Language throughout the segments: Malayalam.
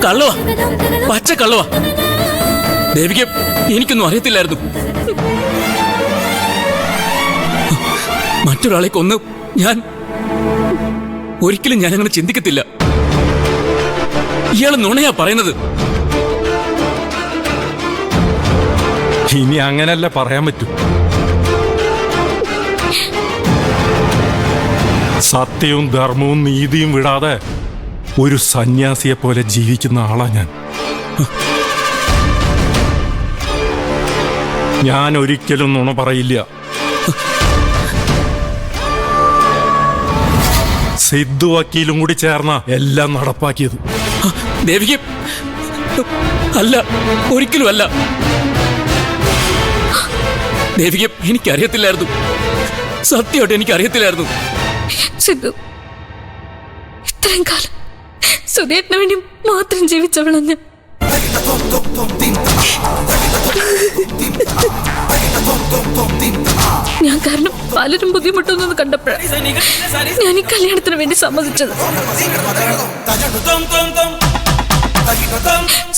കള്ളവാ, പച്ച കള്ളവാ. ദേവിക, എനിക്കൊന്നും അറിയത്തില്ലായിരുന്നു. മറ്റൊരാളെ കൊന്ന് ഒരിക്കലും ഞാൻ അങ്ങനെ ചിന്തിക്കത്തില്ല. ഇയാള് നുണയാ പറയുന്നത്. ഇനി അങ്ങനല്ല പറയാൻ പറ്റൂ. സത്യവും ധർമ്മവും നീതിയും വിടാതെ ഒരു സന്യാസിയെ പോലെ ജീവിക്കുന്ന ആളാ ഞാൻ ഒരിക്കലും നുണ പറയില്ല. സിദ്ധു വക്കീലും കൂടി ചേർന്ന എല്ലാം നടപ്പാക്കിയത്. ദേവിക, അല്ല, ഒരിക്കലും അല്ല. ദേവിക, എനിക്കറിയത്തില്ലായിരുന്നു. സത്യമായിട്ട് എനിക്കറിയത്തില്ലായിരുന്നു. സിദ്ധു, ഇത്രയും കാലം സുധേട്ടന് വേണ്ടി മാത്രം ജീവിച്ചവളഞ്ഞ് ഞാൻ കാരണം പലരും ബുദ്ധിമുട്ടുന്നത് കണ്ടപ്പോഴാണ് ഞാൻ ഈ കല്യാണത്തിന് വേണ്ടി സമ്മതിച്ചത്.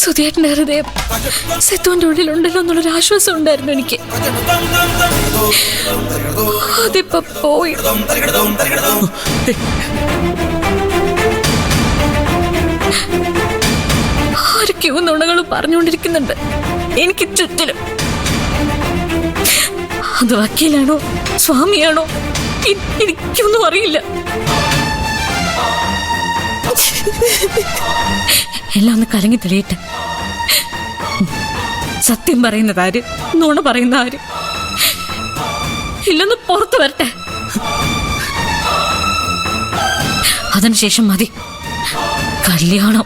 സുധേട്ടന്റെ ഹൃദയം സിദ്ധുവിന്റെ ഉള്ളിലുണ്ടല്ലോ എന്നുള്ളൊരു ആശ്വാസം ഉണ്ടായിരുന്നു എനിക്ക്. അതിപ്പോ പോയി. ആരൊക്കെയോ നുണകളും പറഞ്ഞുകൊണ്ടിരിക്കുന്നുണ്ട് എനിക്ക് ചുറ്റിലും. അത് വക്കീലാണോ സ്വാമിയാണോ എനിക്കൊന്നും അറിയില്ല. എല്ലാം ഒന്ന് കലങ്ങി തെളിയട്ടെ. സത്യം പറയുന്നത് ആര്, നുണ പറയുന്ന ആര് ഇല്ലെന്ന് പുറത്തു വരട്ടെ. അതിനുശേഷം മതി കല്യാണം.